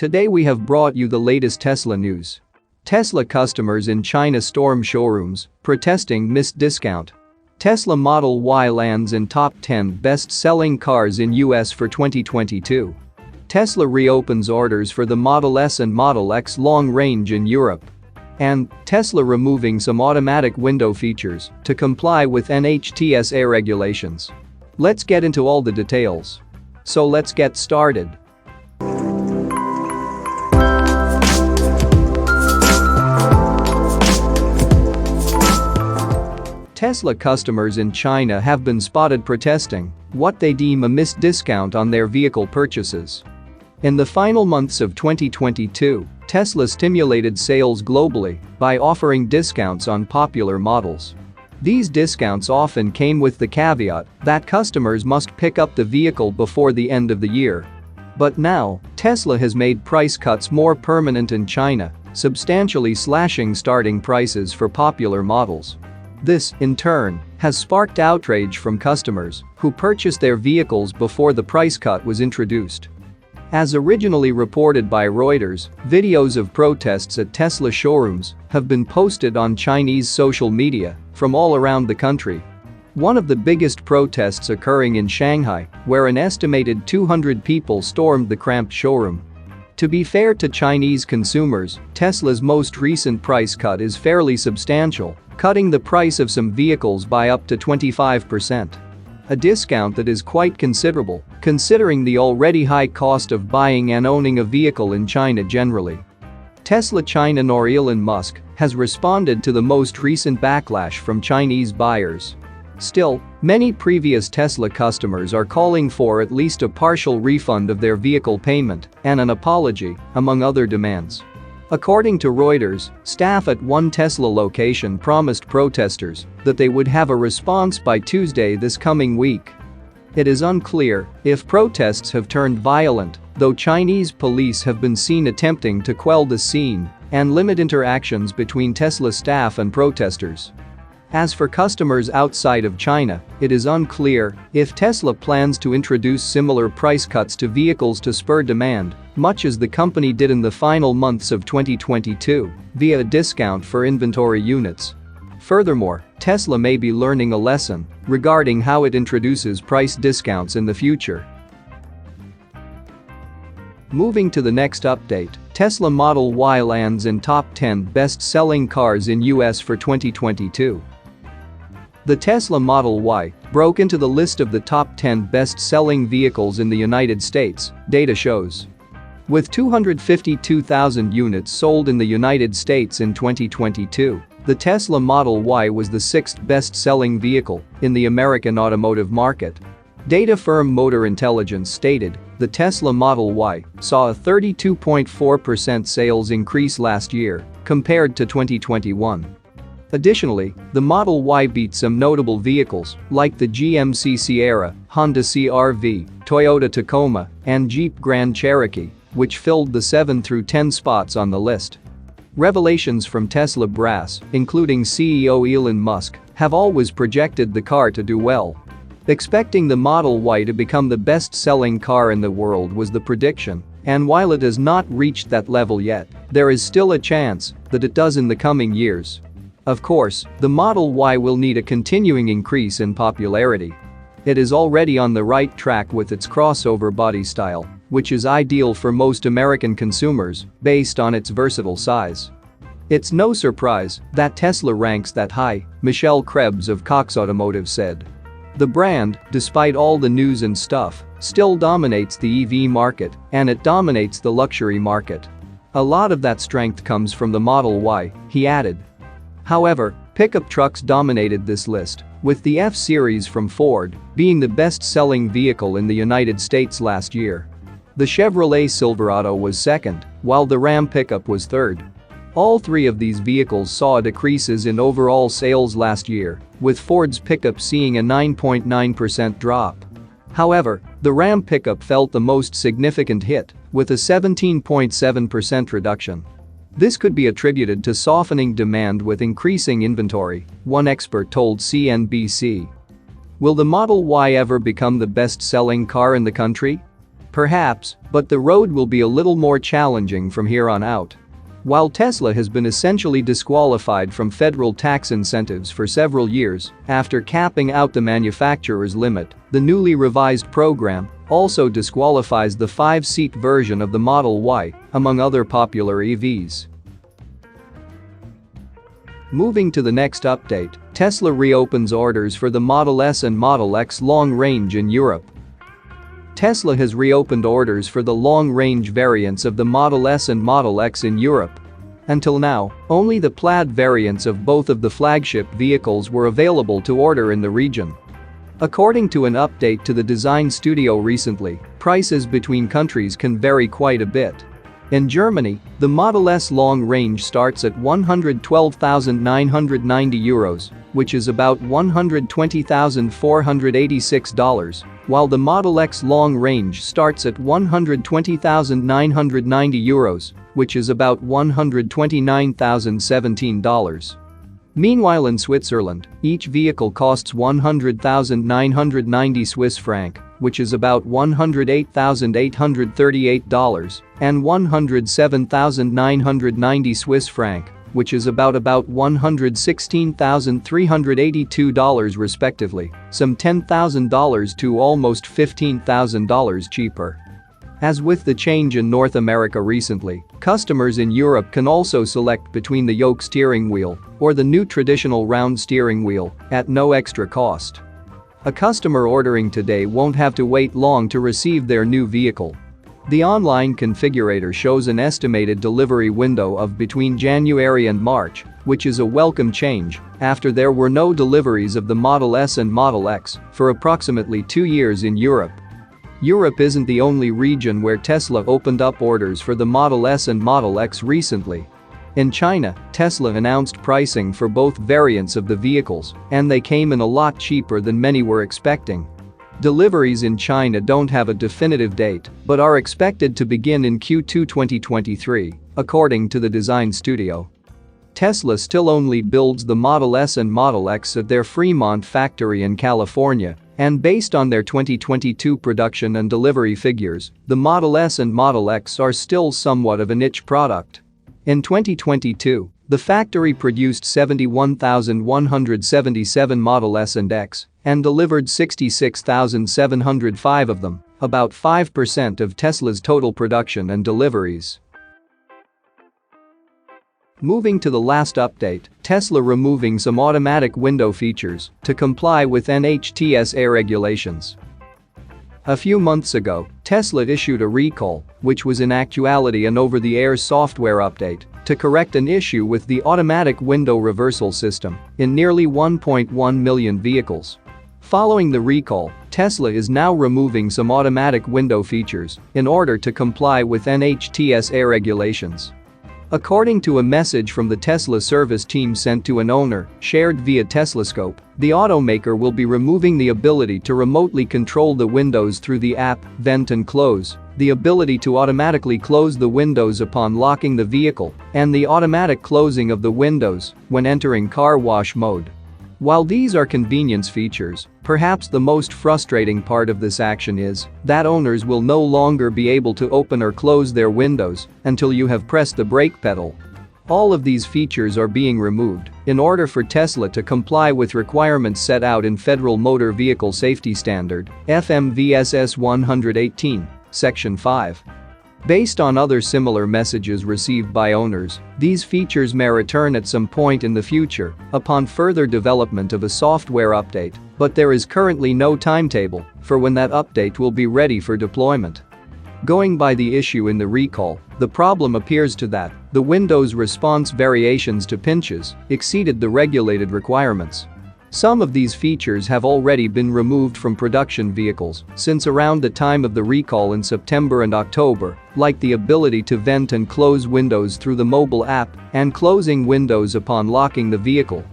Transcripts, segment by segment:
Today we have brought you the latest Tesla news. Tesla customers in China storm showrooms, protesting missed discount. Tesla Model Y lands in top 10 best-selling cars in US for 2022. Tesla reopens orders for the Model S and Model X long range in Europe. And Tesla removing some automatic window features to comply with NHTSA regulations. Let's get into all the details. So let's get started. Tesla customers in China have been spotted protesting what they deem a missed discount on their vehicle purchases. In the final months of 2022, Tesla stimulated sales globally by offering discounts on popular models. These discounts often came with the caveat that customers must pick up the vehicle before the end of the year. But now, Tesla has made price cuts more permanent in China, substantially slashing starting prices for popular models. This, in turn, has sparked outrage from customers who purchased their vehicles before the price cut was introduced. As originally reported by Reuters, videos of protests at Tesla showrooms have been posted on Chinese social media from all around the country. One of the biggest protests occurring in Shanghai, where an estimated 200 people stormed the cramped showroom. To be fair to Chinese consumers, Tesla's most recent price cut is fairly substantial, cutting the price of some vehicles by up to 25%. A discount that is quite considerable, considering the already high cost of buying and owning a vehicle in China generally. Tesla China nor Elon Musk has responded to the most recent backlash from Chinese buyers. Still, many previous Tesla customers are calling for at least a partial refund of their vehicle payment and an apology, among other demands. According to Reuters, staff at one Tesla location promised protesters that they would have a response by Tuesday this coming week. It is unclear if protests have turned violent, though Chinese police have been seen attempting to quell the scene and limit interactions between Tesla staff and protesters. As for customers outside of China, it is unclear if Tesla plans to introduce similar price cuts to vehicles to spur demand, much as the company did in the final months of 2022, via a discount for inventory units. Furthermore, Tesla may be learning a lesson regarding how it introduces price discounts in the future. Moving to the next update, Tesla Model Y lands in top 10 best-selling cars in US for 2022. The Tesla Model Y broke into the list of the top 10 best-selling vehicles in the United States, data shows. With 252,000 units sold in the United States in 2022, the Tesla Model Y was the sixth best-selling vehicle in the American automotive market. Data firm Motor Intelligence stated the Tesla Model Y saw a 32.4% sales increase last year compared to 2021. Additionally, the Model Y beat some notable vehicles like the GMC Sierra, Honda CR-V, Toyota Tacoma, and Jeep Grand Cherokee, which filled the 7 through 10 spots on the list. Revelations from Tesla brass, including CEO Elon Musk, have always projected the car to do well. Expecting the Model Y to become the best-selling car in the world was the prediction, and while it has not reached that level yet, there is still a chance that it does in the coming years. Of course, the Model Y will need a continuing increase in popularity. It is already on the right track with its crossover body style, which is ideal for most American consumers based on its versatile size. It's no surprise that Tesla ranks that high, Michelle Krebs of Cox Automotive said. The brand, despite all the news and stuff, still dominates the EV market, and it dominates the luxury market. A lot of that strength comes from the Model Y, he added. However, pickup trucks dominated this list, with the F-Series from Ford being the best-selling vehicle in the United States last year. The Chevrolet Silverado was second, while the Ram pickup was third. All three of these vehicles saw decreases in overall sales last year, with Ford's pickup seeing a 9.9% drop. However, the Ram pickup felt the most significant hit, with a 17.7% reduction. This could be attributed to softening demand with increasing inventory, one expert told CNBC. Will the Model Y ever become the best-selling car in the country? Perhaps, but the road will be a little more challenging from here on out. While Tesla has been essentially disqualified from federal tax incentives for several years after capping out the manufacturer's limit, the newly revised program also disqualifies the 5-seat version of the Model Y, among other popular EVs. Moving to the next update, Tesla reopens orders for the Model S and Model X long range in Europe. Tesla has reopened orders for the long-range variants of the Model S and Model X in Europe. Until now, only the Plaid variants of both of the flagship vehicles were available to order in the region. According to an update to the design studio recently, prices between countries can vary quite a bit. In Germany, the Model S long range starts at €112,990, which is about $120,486, while the Model X long range starts at €120,990, which is about $129,017. Meanwhile in Switzerland, each vehicle costs 100,990 Swiss franc, which is about $108,838, and 107,990 Swiss franc, which is about $116,382 respectively, some $10,000 to almost $15,000 cheaper. As with the change in North America recently, customers in Europe can also select between the yoke steering wheel or the new traditional round steering wheel at no extra cost. A customer ordering today won't have to wait long to receive their new vehicle. The online configurator shows an estimated delivery window of between January and March, which is a welcome change after there were no deliveries of the Model S and Model X for approximately 2 years in Europe. Europe isn't the only region where Tesla opened up orders for the Model S and Model X recently. In China, Tesla announced pricing for both variants of the vehicles, and they came in a lot cheaper than many were expecting. Deliveries in China don't have a definitive date, but are expected to begin in Q2 2023, according to the design studio. Tesla still only builds the Model S and Model X at their Fremont factory in California, and based on their 2022 production and delivery figures, the Model S and Model X are still somewhat of a niche product. In 2022, the factory produced 71,177 Model S and X and delivered 66,705 of them, about 5% of Tesla's total production and deliveries. Moving to the last update, Tesla removing some automatic window features to comply with NHTSA regulations. A few months ago, Tesla issued a recall, which was in actuality an over-the-air software update, to correct an issue with the automatic window reversal system in nearly 1.1 million vehicles. Following the recall, Tesla is now removing some automatic window features in order to comply with NHTSA regulations. According to a message from the Tesla service team sent to an owner, shared via Teslascope, the automaker will be removing the ability to remotely control the windows through the app, Vent and Close, the ability to automatically close the windows upon locking the vehicle, and the automatic closing of the windows when entering car wash mode. While these are convenience features, perhaps the most frustrating part of this action is that owners will no longer be able to open or close their windows until you have pressed the brake pedal. All of these features are being removed in order for Tesla to comply with requirements set out in Federal Motor Vehicle Safety Standard, FMVSS 118, Section 5. Based on other similar messages received by owners, these features may return at some point in the future upon further development of a software update, but there is currently no timetable for when that update will be ready for deployment. Going by the issue in the recall, the problem appears to that the Windows response variations to pinches exceeded the regulated requirements. Some of these features have already been removed from production vehicles since around the time of the recall in September and October, like the ability to vent and close windows through the mobile app and closing windows upon locking the vehicle.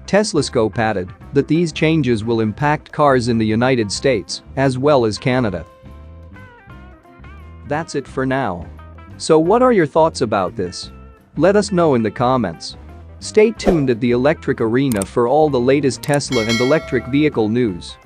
Teslascope added that these changes will impact cars in the United States as well as Canada. That's it for now. So what are your thoughts about this? Let us know in the comments. Stay tuned at the Electric Arena for all the latest Tesla and electric vehicle news.